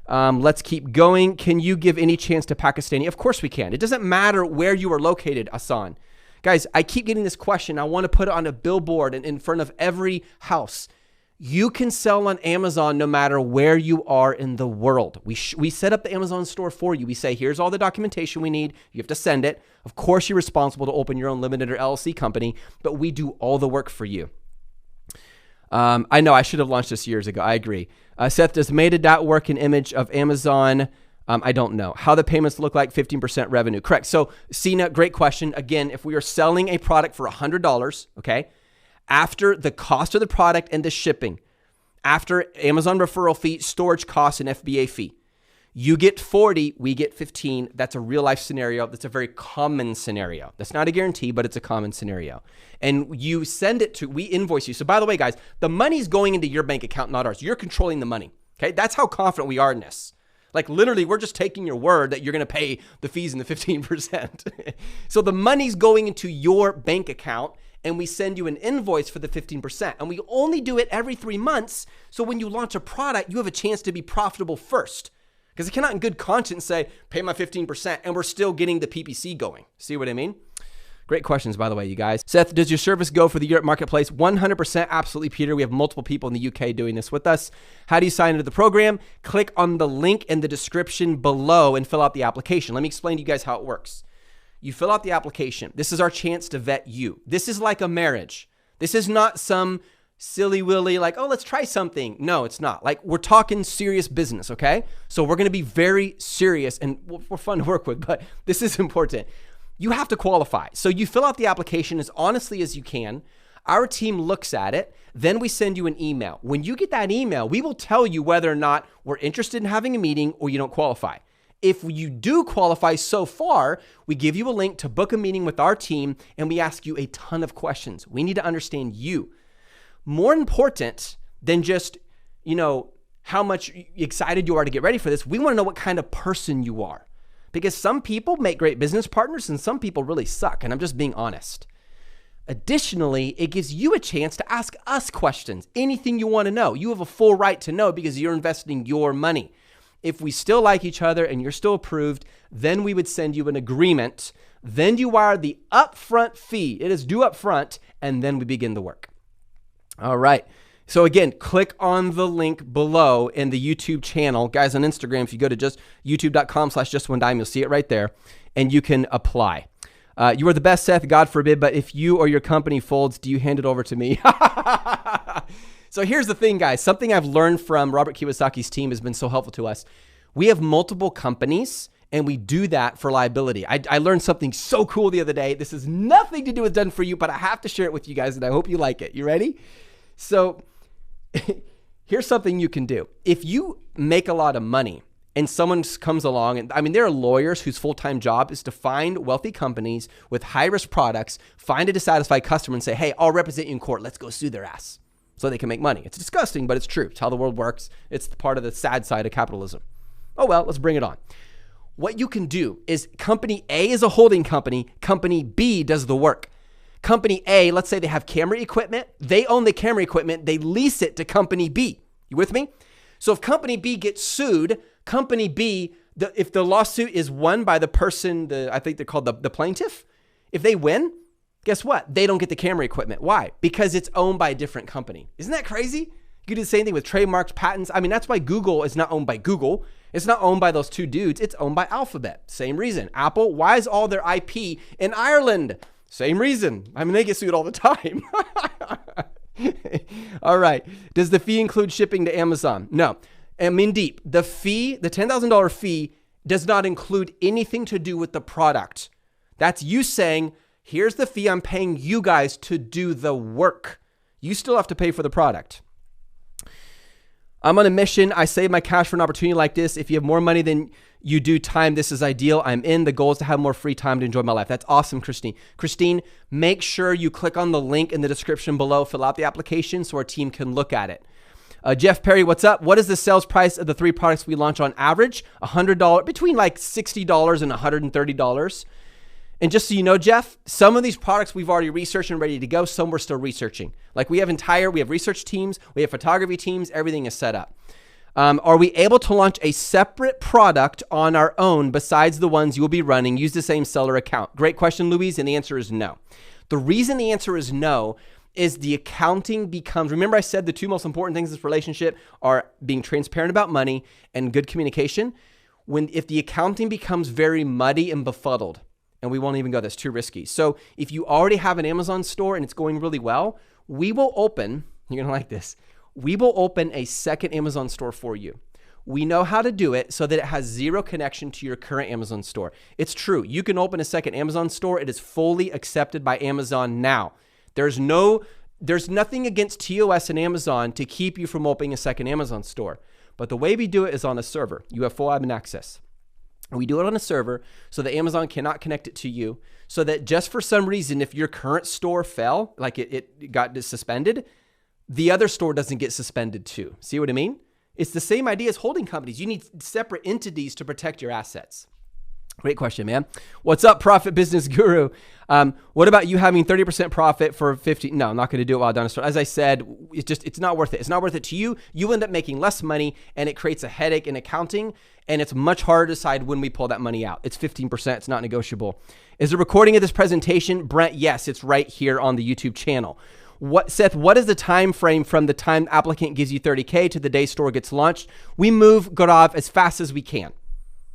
Let's keep going. Can you give any chance to Pakistani? Of course we can. It doesn't matter where you are located, Asan. Guys, I keep getting this question. I want to put it on a billboard and in front of every house. You can sell on Amazon no matter where you are in the world. We set up the Amazon store for you. We say, here's all the documentation we need. You have to send it. Of course, you're responsible to open your own limited or LLC company, but we do all the work for you. I know I should have launched this years ago. I agree. Seth, does Meta.work an image of Amazon? I don't know. How the payments look like 15% revenue. Correct. So Sina, great question. Again, if we are selling a product for $100, okay, after the cost of the product and the shipping, after Amazon referral fee, storage costs, and FBA fee, you get 40, we get 15. That's a real life scenario. That's a very common scenario. That's not a guarantee, but it's a common scenario. And you send it to, we invoice you. So by the way, guys, the money's going into your bank account, not ours. You're controlling the money. Okay. That's how confident we are in this. Like literally, we're just taking your word that you're going to pay the fees and the 15%. So the money's going into your bank account and we send you an invoice for the 15%. And we only do it every 3 months. So when you launch a product, you have a chance to be profitable first. Because I cannot in good conscience say, pay my 15% and we're still getting the PPC going. See what I mean? Great questions, by the way, you guys. Seth, does your service go for the Europe marketplace? 100%, absolutely, Peter. We have multiple people in the UK doing this with us. How do you sign into the program? Click on the link in the description below and fill out the application. Let me explain to you guys how it works. You fill out the application. This is our chance to vet you. This is like a marriage. This is not some silly willy, like, oh, let's try something. No, it's not. Like, we're talking serious business, okay? So we're going to be very serious and we're fun to work with, but this is important. You have to qualify. So you fill out the application as honestly as you can. Our team looks at it. Then we send you an email. When you get that email, we will tell you whether or not we're interested in having a meeting or you don't qualify. If you do qualify so far, we give you a link to book a meeting with our team and we ask you a ton of questions. We need to understand you. More important than just, how much excited you are to get ready for this, we want to know what kind of person you are. Because some people make great business partners and some people really suck, and I'm just being honest. Additionally, it gives you a chance to ask us questions, anything you want to know. You have a full right to know because you're investing your money. If we still like each other and you're still approved, then we would send you an agreement. Then you wire the upfront fee. It is due upfront, and then we begin the work. All right. So again, click on the link below in the YouTube channel. Guys, on Instagram, if you go to just youtube.com/justonedime, you'll see it right there, and you can apply. You are the best, Seth, God forbid, but if you or your company folds, do you hand it over to me? So here's the thing, guys. Something I've learned from Robert Kiyosaki's team has been so helpful to us. We have multiple companies, and we do that for liability. I learned something so cool the other day. This has nothing to do with Done For You, but I have to share it with you guys, and I hope you like it. You ready? So here's something you can do. If you make a lot of money and someone comes along, and there are lawyers whose full-time job is to find wealthy companies with high-risk products, find a dissatisfied customer and say, hey, I'll represent you in court. Let's go sue their ass so they can make money. It's disgusting, but it's true. It's how the world works. It's part of the sad side of capitalism. Oh, well, let's bring it on. What you can do is company A is a holding company. Company B does the work. Company A, let's say they have camera equipment. They own the camera equipment. They lease it to company B. You with me? So if company B gets sued, company B, if the lawsuit is won by the person, I think they're called the plaintiff, if they win, guess what? They don't get the camera equipment. Why? Because it's owned by a different company. Isn't that crazy? You can do the same thing with trademarks, patents. That's why Google is not owned by Google. It's not owned by those two dudes. It's owned by Alphabet. Same reason. Apple, why is all their IP in Ireland? Same reason. They get sued all the time. All right. Does the fee include shipping to Amazon? No. Deep. The fee, the $10,000 fee, does not include anything to do with the product. That's you saying, here's the fee I'm paying you guys to do the work. You still have to pay for the product. I'm on a mission. I save my cash for an opportunity like this. If you have more money than you do time, this is ideal. I'm in. The goal is to have more free time to enjoy my life. That's awesome, Christine. Christine, make sure you click on the link in the description below. Fill out the application so our team can look at it. Jeff Perry, what's up? What is the sales price of the 3 products we launch on average? $100, between like $60 and $130. And just so you know, Jeff, some of these products we've already researched and ready to go. Some we're still researching. Like we have research teams, we have photography teams, everything is set up. Are we able to launch a separate product on our own besides the ones you will be running? Use the same seller account. Great question, Louise, and the answer is no. The reason the answer is no is the accounting becomes, remember I said the two most important things in this relationship are being transparent about money and good communication. If the accounting becomes very muddy and befuddled, and we won't even go, that's too risky. So if you already have an Amazon store and it's going really well, we will open, you're gonna like this, we will open a second Amazon store for you. We know how to do it so that it has zero connection to your current Amazon store. It's true. You can open a second Amazon store. It is fully accepted by Amazon now. There's nothing against TOS and Amazon to keep you from opening a second Amazon store. But the way we do it is on a server. You have full admin access. And we do it on a server so that Amazon cannot connect it to you, so that just for some reason, if your current store fell, like it got suspended, the other store doesn't get suspended too. See what I mean? It's the same idea as holding companies. You need separate entities to protect your assets. Great question, man. What's up, Profit Business Guru? What about you having 30% profit for 50? No, I'm not going to do it while down a store. As I said, it's not worth it. It's not worth it to you. You end up making less money, and it creates a headache in accounting, and it's much harder to decide when we pull that money out. It's 15%. It's not negotiable. Is the recording of this presentation, Brent? Yes, it's right here on the YouTube channel. Seth, what is the time frame from the time applicant gives you 30K to the day store gets launched? We move, Gaurav, as fast as we can.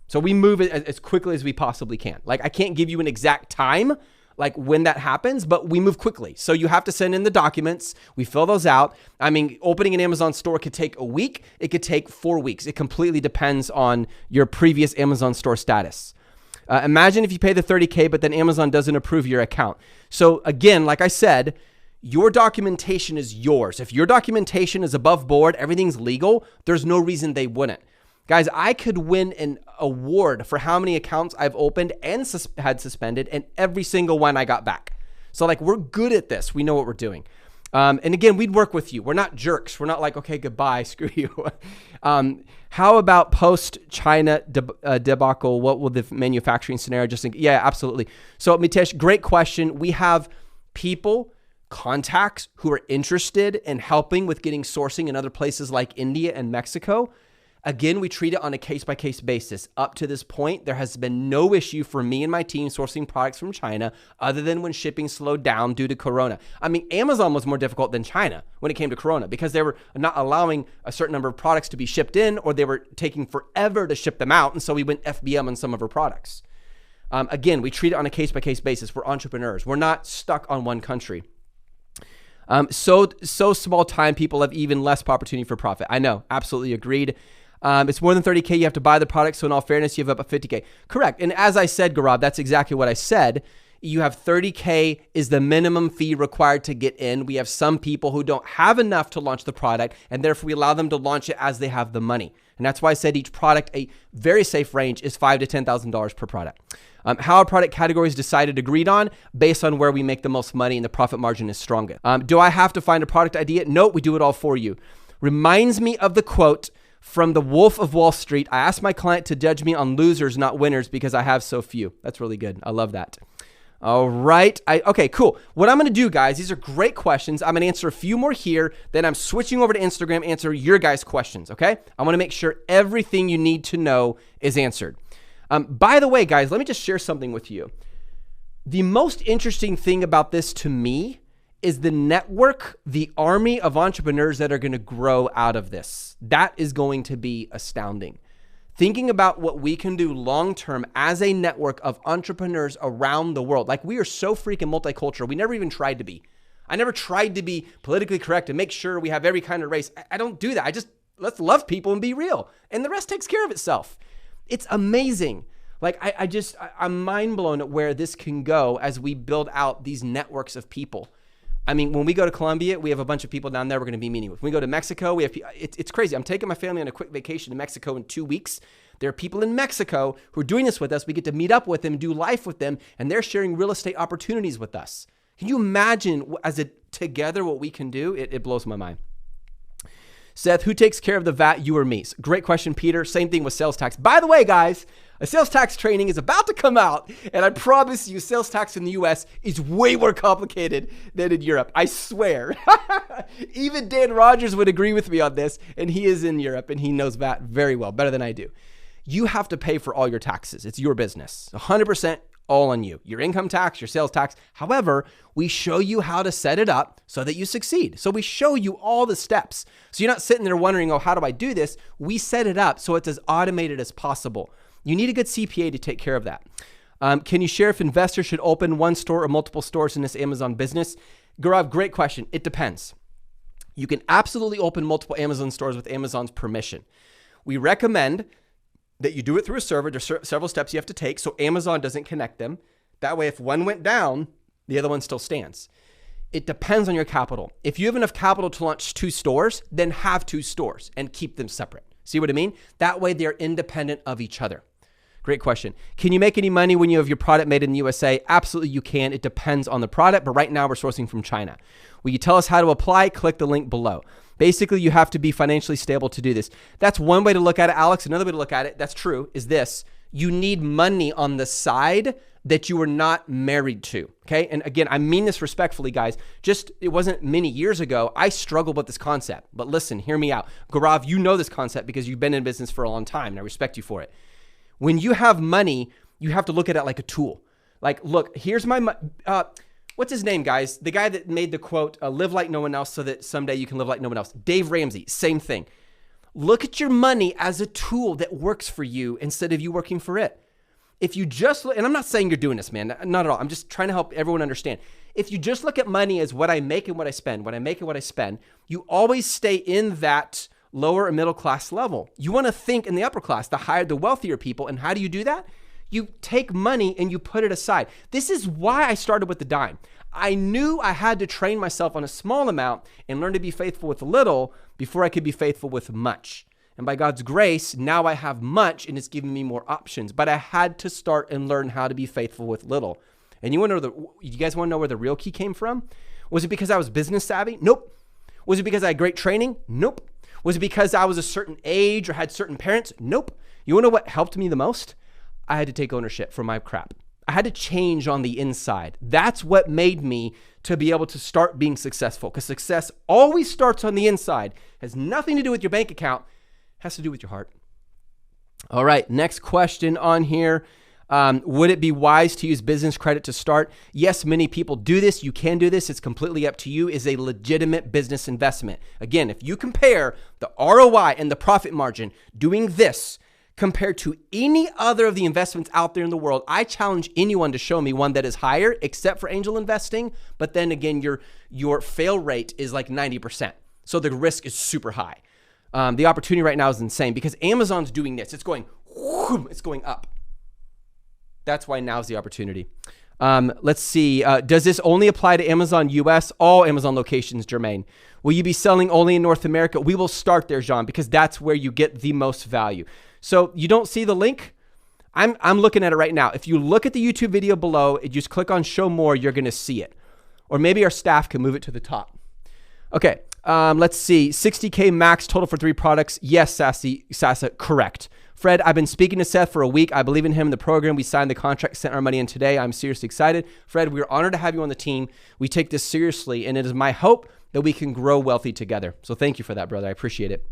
So we move it as quickly as we possibly can. Like, I can't give you an exact time, like when that happens, but we move quickly. So you have to send in the documents. We fill those out. I mean, opening an Amazon store could take a week. It could take 4 weeks. It completely depends on your previous Amazon store status. Imagine if you pay the 30K, but then Amazon doesn't approve your account. So again, like I said, your documentation is yours. If your documentation is above board, everything's legal, there's no reason they wouldn't. Guys, I could win an award for how many accounts I've opened and had suspended, and every single one I got back. So like, we're good at this. We know what we're doing. And again, we'd work with you. We're not jerks. We're not like, okay, goodbye, screw you. How about post-China debacle? What will the manufacturing scenario just think? Yeah, absolutely. So Mitesh, great question. We have people, contacts who are interested in helping with getting sourcing in other places like India and Mexico. Again, we treat it on a case-by-case basis. Up to this point, there has been no issue for me and my team sourcing products from China other than when shipping slowed down due to Corona. I mean, Amazon was more difficult than China when it came to Corona because they were not allowing a certain number of products to be shipped in, or they were taking forever to ship them out, and so we went FBA on some of our products. Again, we treat it on a case-by-case basis. We're entrepreneurs. We're not stuck on one country. So small time, people have even less opportunity for profit. I know, absolutely agreed. It's more than 30K. You have to buy the product. So in all fairness, you have up a 50K. Correct. And as I said, Gaurav, that's exactly what I said. You have 30K is the minimum fee required to get in. We have some people who don't have enough to launch the product, and therefore we allow them to launch it as they have the money. And that's why I said each product, a very safe range is $5,000 to $10,000 per product. How are product categories decided, agreed on based on where we make the most money and the profit margin is strongest. Do I have to find a product idea? No, we do it all for you. Reminds me of the quote from The Wolf of Wall Street. I asked my client to judge me on losers, not winners, because I have so few. That's really good. I love that. All right. Okay, cool. What I'm going to do, guys, these are great questions. I'm going to answer a few more here. Then I'm switching over to Instagram, answer your guys' questions, okay? I want to make sure everything you need to know is answered. By the way, guys, let me just share something with you. The most interesting thing about this to me is the network, the army of entrepreneurs that are going to grow out of this. That is going to be astounding. Thinking about what we can do long-term as a network of entrepreneurs around the world. Like, we are so freaking multicultural. We never even tried to be. I never tried to be politically correct and make sure we have every kind of race. I don't do that. Let's love people and be real. And the rest takes care of itself. It's amazing. Like, I'm mind blown at where this can go as we build out these networks of people. I mean, when we go to Colombia, we have a bunch of people down there we're going to be meeting with. When we go to Mexico, we have it's crazy. I'm taking my family on a quick vacation to Mexico in 2 weeks. There are people in Mexico who are doing this with us. We get to meet up with them, do life with them, and they're sharing real estate opportunities with us. Can you imagine together what we can do? It blows my mind. Seth, who takes care of the VAT, you or me? Great question, Peter. Same thing with sales tax. By the way, guys, a sales tax training is about to come out, and I promise you, sales tax in the US is way more complicated than in Europe. I swear. Even Dan Rogers would agree with me on this, and he is in Europe, and he knows VAT very well, better than I do. You have to pay for all your taxes. It's your business. 100% all on you. Your income tax, your sales tax. However, we show you how to set it up so that you succeed. So we show you all the steps. So you're not sitting there wondering, oh, how do I do this? We set it up so it's as automated as possible. You need a good CPA to take care of that. Can you share if investors should open one store or multiple stores in this Amazon business? Gaurav, great question. It depends. You can absolutely open multiple Amazon stores with Amazon's permission. We recommend that you do it through a server. There's several steps you have to take so Amazon doesn't connect them. That way, if one went down, the other one still stands. It depends on your capital. If you have enough capital to launch 2 stores, then have 2 stores and keep them separate. See what I mean? That way, they're independent of each other. Great question. Can you make any money when you have your product made in the USA? Absolutely, you can. It depends on the product, but right now we're sourcing from China. Will you tell us how to apply? Click the link below. Basically, you have to be financially stable to do this. That's one way to look at it, Alex. Another way to look at it, that's true, is this. You need money on the side that you are not married to, okay? And again, I mean this respectfully, guys. It wasn't many years ago, I struggled with this concept. But listen, hear me out. Gaurav, you know this concept because you've been in business for a long time, and I respect you for it. When you have money, you have to look at it like a tool. Like, look, here's my money. What's his name, guys? The guy that made the quote, live like no one else so that someday you can live like no one else. Dave Ramsey, same thing. Look at your money as a tool that works for you instead of you working for it. If you just look, and I'm not saying you're doing this, man, not at all. I'm just trying to help everyone understand. If you just look at money as what I make and what I spend, what I make and what I spend, you always stay in that lower or middle class level. You want to think in the upper class, the higher, the wealthier people. And how do you do that? You take money and you put it aside. This is why I started with the dime. I knew I had to train myself on a small amount and learn to be faithful with little before I could be faithful with much. And by God's grace, now I have much and it's giving me more options. But I had to start and learn how to be faithful with little. And you guys want to know where the real key came from? Was it because I was business savvy? Nope. Was it because I had great training? Nope. Was it because I was a certain age or had certain parents? Nope. You want to know what helped me the most? I had to take ownership for my crap. I had to change on the inside. That's what made me to be able to start being successful, because success always starts on the inside. Has nothing to do with your bank account. Has to do with your heart. All right, next question on here. Would it be wise to use business credit to start? Yes, many people do this. You can do this. It's completely up to you. It's a legitimate business investment. Again, if you compare the ROI and the profit margin doing this compared to any other of the investments out there in the world, I challenge anyone to show me one that is higher, except for angel investing. But then again, your fail rate is like 90%. So the risk is super high. The opportunity right now is insane because Amazon's doing this. It's going up. That's why now's the opportunity. Let's see. Does this only apply to Amazon US? All Amazon locations, Jermaine. Will you be selling only in North America? We will start there, Jean, because that's where you get the most value. So you don't see the link? I'm looking at it right now. If you look at the YouTube video below, you just click on show more, you're going to see it. Or maybe our staff can move it to the top. Okay. Let's see. 60K max total for 3 products. Yes, Sasa, correct. Fred, I've been speaking to Seth for a week. I believe in him, in the program. We signed the contract, sent our money in today. I'm seriously excited. Fred, we're honored to have you on the team. We take this seriously, and it is my hope that we can grow wealthy together. So thank you for that, brother. I appreciate it.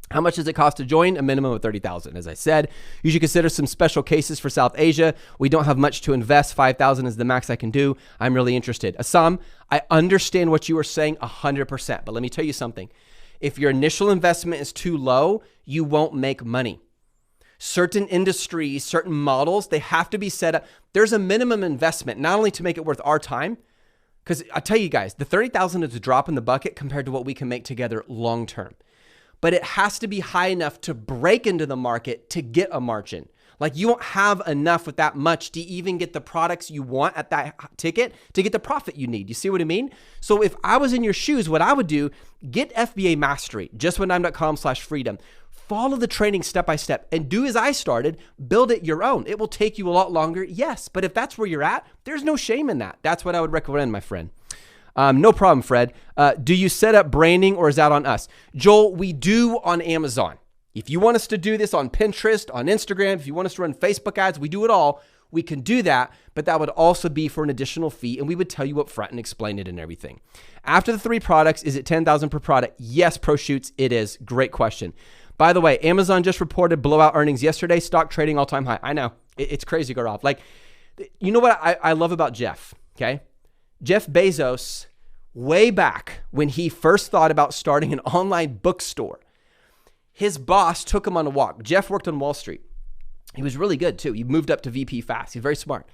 How much does it cost to join? A minimum of $30,000. As I said, you should consider some special cases for South Asia. We don't have much to invest. $5,000 is the max I can do. I'm really interested. Assam, I understand what you are saying 100%, but let me tell you something. If your initial investment is too low, you won't make money. Certain industries, certain models, they have to be set up. There's a minimum investment, not only to make it worth our time, because I tell you guys, the $30,000 is a drop in the bucket compared to what we can make together long-term. But it has to be high enough to break into the market to get a margin. Like you won't have enough with that much to even get the products you want at that ticket to get the profit you need. You see what I mean? So if I was in your shoes, what I would do, get FBA mastery, justwhatdime.com/freedom. Follow the training step by step and do as I started, build it your own. It will take you a lot longer, yes. But if that's where you're at, there's no shame in that. That's what I would recommend, my friend. No problem, Fred. Do you set up branding or is that on us? Joel, we do on Amazon. If you want us to do this on Pinterest, on Instagram, if you want us to run Facebook ads, we do it all. We can do that, but that would also be for an additional fee, and we would tell you up front and explain it and everything. After the 3 products, is it $10,000 per product? Yes, ProShoots, it is. Great question. By the way, Amazon just reported blowout earnings yesterday, stock trading all-time high. I know. It's crazy, Gaurav. Like, you know what I love about Jeff, okay? Jeff Bezos, way back when he first thought about starting an online bookstore, his boss took him on a walk. Jeff worked on Wall Street. He was really good too. He moved up to VP fast. He's very smart.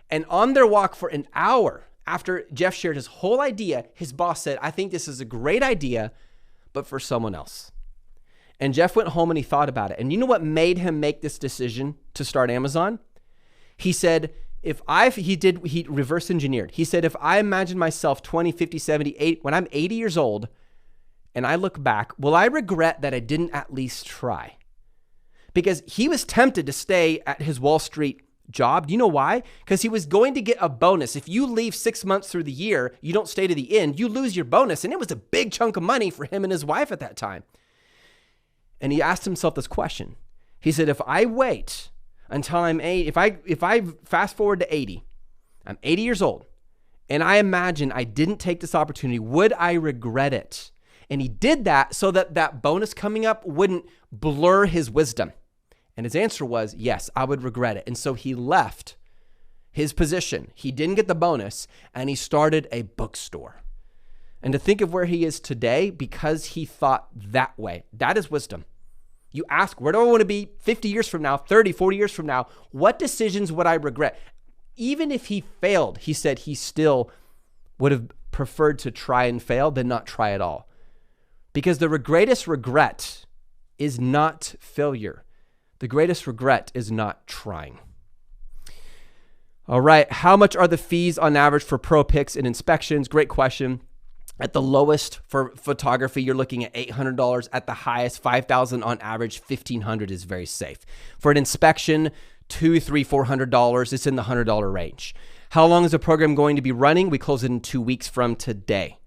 And on their walk for an hour after Jeff shared his whole idea, his boss said, I think this is a great idea, but for someone else. And Jeff went home and he thought about it. And you know what made him make this decision to start Amazon? He said, he reverse engineered. He said, if I imagine myself 20, 50, 70, 80, when I'm 80 years old and I look back, will I regret that I didn't at least try? Because he was tempted to stay at his Wall Street job. Do you know why? Because he was going to get a bonus. If you leave 6 months through the year, you don't stay to the end, you lose your bonus. And it was a big chunk of money for him and his wife at that time. And he asked himself this question. He said, if I wait until I'm 80, if I fast forward to 80, I'm 80 years old, and I imagine I didn't take this opportunity, would I regret it? And he did that so that that bonus coming up wouldn't blur his wisdom. And his answer was, yes, I would regret it. And so he left his position. He didn't get the bonus, and he started a bookstore. And to think of where he is today, because he thought that way, that is wisdom. You ask, where do I want to be 50 years from now, 30, 40 years from now? What decisions would I regret? Even if he failed, he said he still would have preferred to try and fail than not try at all. Because the greatest regret is not failure. The greatest regret is not trying. All right, how much are the fees on average for pro picks and inspections? Great question. At the lowest for photography, you're looking at $800. At the highest, $5,000 on average. $1,500 is very safe. For an inspection, $200, $300, $400. It's in the $100 range. How long is the program going to be running? We close it in 2 weeks from today.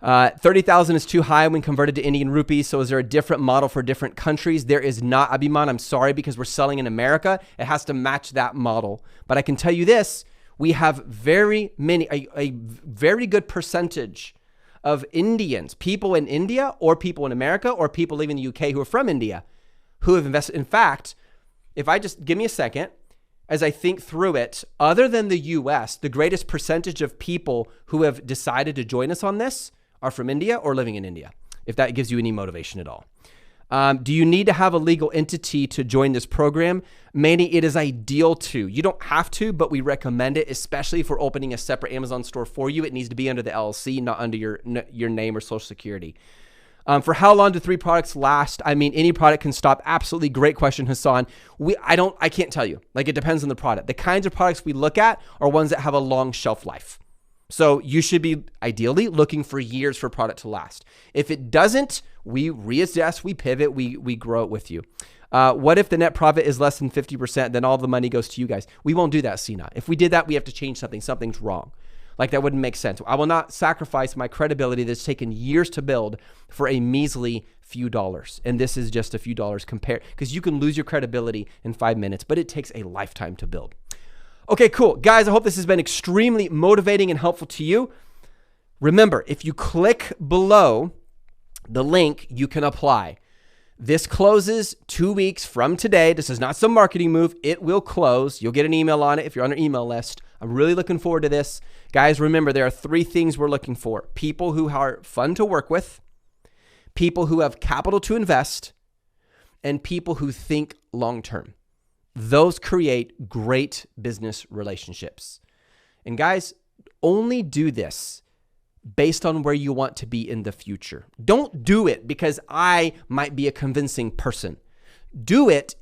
30,000 is too high when converted to Indian rupees. So is there a different model for different countries? There is not, Abhiman. I'm sorry, because we're selling in America. It has to match that model. But I can tell you this, we have a very good percentage of Indians, people in India or people in America or people living in the UK who are from India who have invested. In fact, if I just give me a second, as I think through it, other than the US, the greatest percentage of people who have decided to join us on this are from India or living in India, if that gives you any motivation at all. Do you need to have a legal entity to join this program? Manny, it is ideal to. You don't have to, but we recommend it, especially if we're opening a separate Amazon store for you. It needs to be under the LLC, not under your name or social security. For how long do 3 products last? I mean, any product can stop. Absolutely great question, Hassan. I can't tell you. Like, it depends on the product. The kinds of products we look at are ones that have a long shelf life. So you should be ideally looking for years for a product to last. If it doesn't, we reassess, we pivot, we grow it with you. What if the net profit is less than 50%? Then all the money goes to you guys. We won't do that, Sina. If we did that, we have to change something. Something's wrong. Like, that wouldn't make sense. I will not sacrifice my credibility that's taken years to build for a measly few dollars. And this is just a few dollars compared, because you can lose your credibility in 5 minutes, but it takes a lifetime to build. Okay, cool. Guys, I hope this has been extremely motivating and helpful to you. Remember, if you click below the link, you can apply. This closes 2 weeks from today. This is not some marketing move. It will close. You'll get an email on it if you're on our email list. I'm really looking forward to this. Guys, remember, there are 3 things we're looking for. People who are fun to work with, people who have capital to invest, and people who think long-term. Those create great business relationships. And guys, only do this based on where you want to be in the future. Don't do it because I might be a convincing person. Do it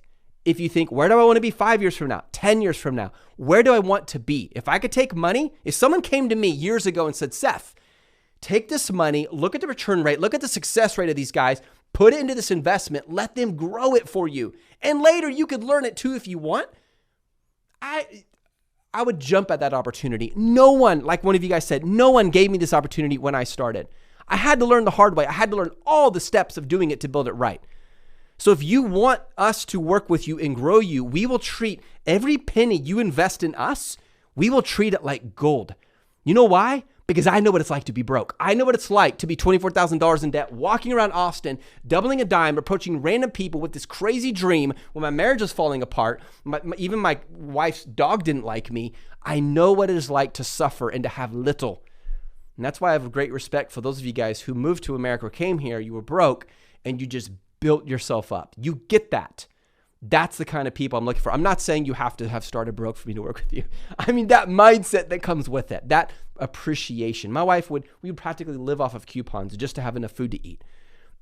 if you think, where do I want to be 5 years from now, 10 years from now? Where do I want to be? If I could take money, if someone came to me years ago and said, Seth, take this money, look at the return rate, look at the success rate of these guys, put it into this investment, let them grow it for you. And later you could learn it too if you want. I would jump at that opportunity. No one, like one of you guys said, no one gave me this opportunity when I started. I had to learn the hard way. I had to learn all the steps of doing it to build it right. So if you want us to work with you and grow you, we will treat every penny you invest in us, we will treat it like gold. You know why? Because I know what it's like to be broke. I know what it's like to be $24,000 in debt, walking around Austin, doubling a dime, approaching random people with this crazy dream when my marriage is falling apart. Even my wife's dog didn't like me. I know what it is like to suffer and to have little. And that's why I have great respect for those of you guys who moved to America or came here, you were broke, and you just built yourself up. You get that. That's the kind of people I'm looking for. I'm not saying you have to have started broke for me to work with you. I mean, that mindset that comes with it, that appreciation. My wife we would practically live off of coupons just to have enough food to eat.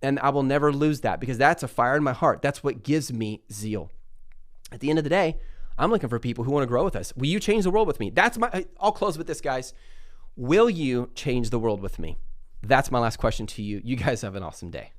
And I will never lose that because that's a fire in my heart. That's what gives me zeal. At the end of the day, I'm looking for people who want to grow with us. Will you change the world with me? I'll close with this, guys. Will you change the world with me? That's my last question to you. You guys have an awesome day.